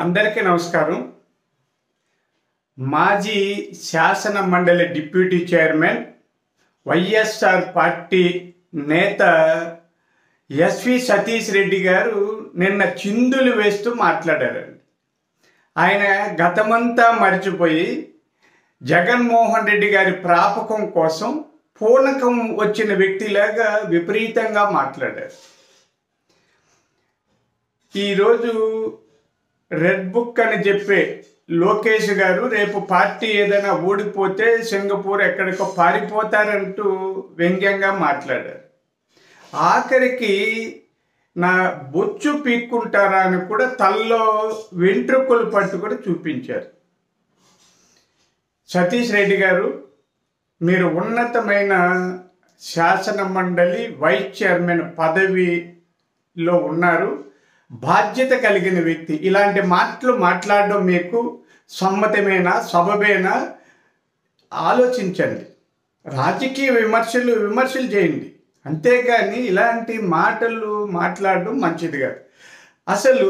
అందరికీ నమస్కారం. మాజీ శాసన మండలి డిప్యూటీ చైర్మన్ వైఎస్ఆర్ పార్టీ నేత ఎస్వి సతీష్ రెడ్డి గారు నిన్న చిందులు వేస్తూ మాట్లాడారండి. ఆయన గతమంతా మర్చిపోయి జగన్మోహన్ రెడ్డి గారి ప్రాపకం కోసం పూనకం వచ్చిన వ్యక్తిలాగా విపరీతంగా మాట్లాడారు. ఈరోజు రెడ్ బుక్ అని చెప్పే లోకేష్ గారు రేపు పార్టీ ఏదైనా ఓడిపోతే సింగపూర్ ఎక్కడికో పారిపోతారంటూ వ్యంగ్యంగా మాట్లాడారు. ఆఖరికి నా బొచ్చు పీక్కుంటారా అని కూడా తల్లో వెంట్రుకలు పట్టుకొని చూపించారు. సతీష్ రెడ్డి గారు, మీరు ఉన్నతమైన శాసన మండలి వైస్ చైర్మన్ పదవిలో ఉన్నారు, బాధ్యత కలిగిన వ్యక్తి. ఇలాంటి మాటలు మాట్లాడడం మీకు సమ్మతమేనా, సబబేనా? ఆలోచించండి. రాజకీయ విమర్శలు చేయండి, అంతేగాని ఇలాంటి మాటలు మాట్లాడడం మంచిది కాదు. అసలు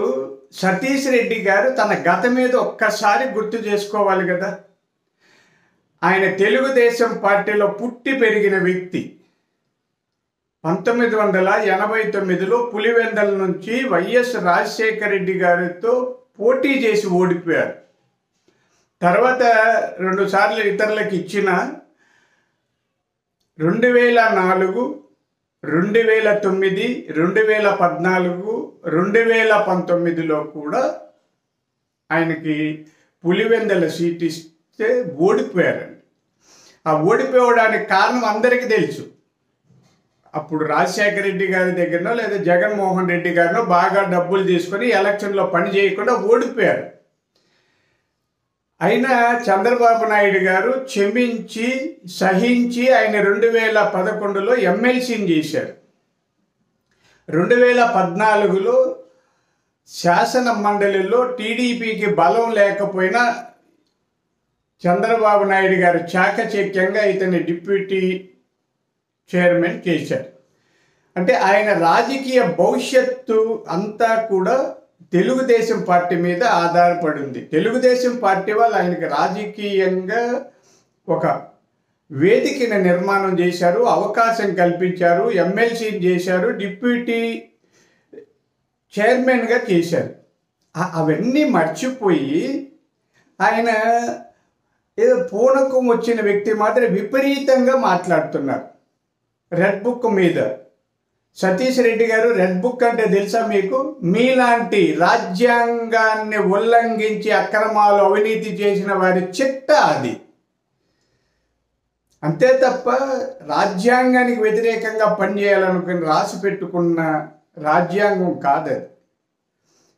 సతీష్ రెడ్డి గారు తన గతం మీద ఒక్కసారి గుర్తు చేసుకోవాలి కదా. ఆయన తెలుగుదేశం పార్టీలో పుట్టి పెరిగిన వ్యక్తి. 1989లో పులివెందల నుంచి వైఎస్ రాజశేఖర రెడ్డి గారితో పోటీ చేసి ఓడిపోయారు. తర్వాత 2 సార్లు ఇతరులకు ఇచ్చిన 2004, 2009, 2014, 2019లో కూడా ఆయనకి పులివెందల సీట్ ఇస్తే ఓడిపోయారండి. ఆ ఓడిపోవడానికి కారణం అందరికీ తెలుసు. అప్పుడు రాజశేఖర రెడ్డి గారి దగ్గరనో లేదా జగన్మోహన్ రెడ్డి గారినో బాగా డబ్బులు తీసుకొని ఎలక్షన్లో పని చేయకుండా ఓడిపోయారు. అయినా చంద్రబాబు నాయుడు గారు క్షమించి సహించి ఆయన 2011లో ఎమ్మెల్సీని చేశారు. 2014లో శాసన మండలిలో టీడీపీకి బలం లేకపోయినా చంద్రబాబు నాయుడు గారు చాకచక్యంగా ఇతని డిప్యూటీ చైర్మన్ చేశారు. అంటే ఆయన రాజకీయ భవిష్యత్తు అంతా కూడా తెలుగుదేశం పార్టీ మీద ఆధారపడి ఉంది. తెలుగుదేశం పార్టీ వాళ్ళు ఆయనకి రాజకీయంగా ఒక వేదికను నిర్మాణం చేశారు, అవకాశం కల్పించారు, ఎమ్మెల్సీని చేశారు, డిప్యూటీ చైర్మన్గా చేశారు. అవన్నీ మర్చిపోయి ఆయన ఏదో పూనకం వచ్చిన వ్యక్తి మాత్రం విపరీతంగా మాట్లాడుతున్నారు రెడ్ బుక్ మీద. సతీష్ రెడ్డి గారు, రెడ్ బుక్ అంటే తెలుసా మీకు? మీలాంటి రాజ్యాంగాన్ని ఉల్లంఘించి అక్రమాలు అవినీతి చేసిన వారి చిట్ట అది. అంతే తప్ప రాజ్యాంగానికి వ్యతిరేకంగా పనిచేయాలనుకుని రాసి పెట్టుకున్న రాజ్యాంగం కాదది.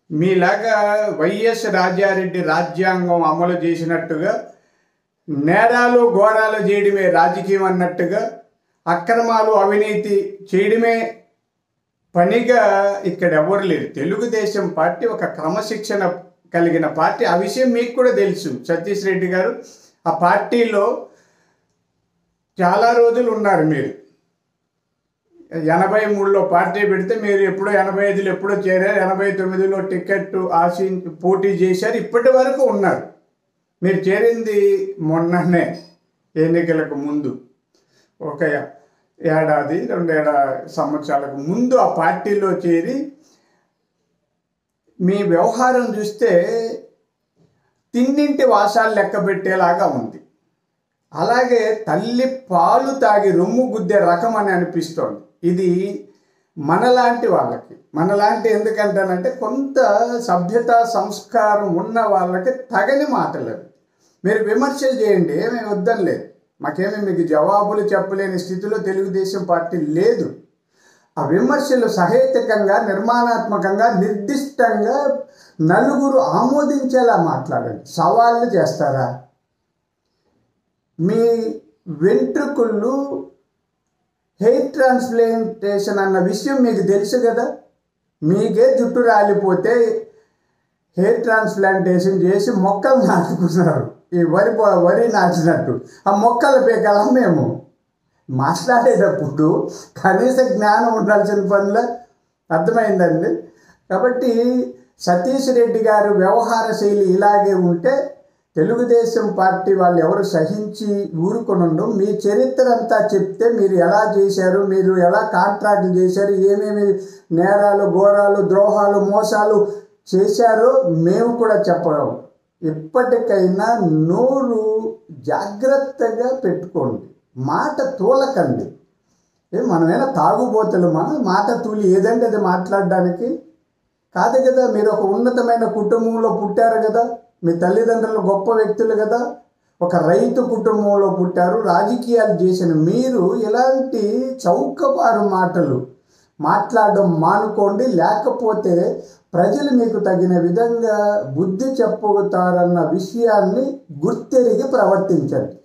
మీలాగా వైఎస్ రాజారెడ్డి రాజ్యాంగం అమలు చేసినట్టుగా నేరాలు ఘోరాలు చేయడమే రాజకీయం అన్నట్టుగా అక్రమాలు అవినీతి చేయడమే పనిగా ఇక్కడ ఎవరు లేరు. తెలుగుదేశం పార్టీ ఒక క్రమశిక్షణ కలిగిన పార్టీ. ఆ విషయం మీకు కూడా తెలుసు. సతీష్ రెడ్డి గారు ఆ పార్టీలో చాలా రోజులు ఉన్నారు. మీరు 83లో పార్టీ పెడితే మీరు ఎప్పుడో 85లో ఎప్పుడో చేరారు. 89లో టికెట్ ఆశించి పోటీ చేశారు. ఇప్పటి వరకు ఉన్నారు. మీరు చేరింది మొన్ననే ఎన్నికలకు ముందు, ఒక 1-2 సంవత్సరాలకు ముందు ఆ పార్టీలో చేరి మీ వ్యవహారం చూస్తే తిన్నింటి వాసాలు లెక్క పెట్టేలాగా ఉంది. అలాగే తల్లి పాలు తాగి రొమ్ము గుద్దే రకం అని అనిపిస్తోంది. ఇది మనలాంటి వాళ్ళకి, మనలాంటి ఎందుకంటానంటే కొంత సభ్యత సంస్కారం ఉన్న వాళ్ళకి తగని మాటలు. మీరు విమర్శలు చేయండి, ఏమీ వద్దని లేదు. మాకేమీ మీకు జవాబులు చెప్పలేని స్థితిలో తెలుగుదేశం పార్టీ లేదు. ఆ విమర్శలు సహేతుకంగా, నిర్మాణాత్మకంగా, నిర్దిష్టంగా నలుగురు ఆమోదించేలా మాట్లాడండి. సవాళ్ళు చేస్తారా? మీ వెంట్రుకలు హెయిర్ ట్రాన్స్ప్లాంటేషన్ అన్న విషయం మీకు తెలుసు కదా. మీకే జుట్టు రాలిపోతే హెయిర్ ట్రాన్స్ప్లాంటేషన్ చేసి మొక్కలు నాటుకున్నారు. ఈ వరి నాటినట్టు ఆ మొక్కలు పీకలా మేము మాట్లాడేటప్పుడు కనీస జ్ఞానం ఉండాల్సిన పనుల అర్థమైందండి. కాబట్టి సతీష్ రెడ్డి గారు వ్యవహార శైలి ఇలాగే ఉంటే తెలుగుదేశం పార్టీ వాళ్ళు ఎవరు సహించి ఊరుకొనుండు. మీ చరిత్ర అంతా చెప్తే మీరు ఎలా చేశారు, మీరు ఎలా కాంట్రాక్ట్లు చేశారు, ఏమేమి నేరాలు ఘోరాలు ద్రోహాలు మోసాలు చేశారో మేము కూడా చెప్పగలం. ఇప్పటికైనా నోరు జాగ్రత్తగా పెట్టుకోండి, మాట తూలకండి. మనమేనా తాగుబోతులమా మాట తూలి ఏదంటే అది మాట్లాడడానికి కాదు కదా. మీరు ఒక ఉన్నతమైన కుటుంబంలో పుట్టారు కదా, మీ తల్లిదండ్రులు గొప్ప వ్యక్తులు కదా, ఒక రైతు కుటుంబంలో పుట్టారు, రాజకీయాలు చేసిన మీరు ఇలాంటి చౌకబారు మాటలు మాట్లాడడం మానుకోండి. లేకపోతే ప్రజలు మీకు తగిన విధంగా బుద్ధి చెప్పుతారన్న విషయాన్ని గుర్తెరిగి ప్రవర్తించండి.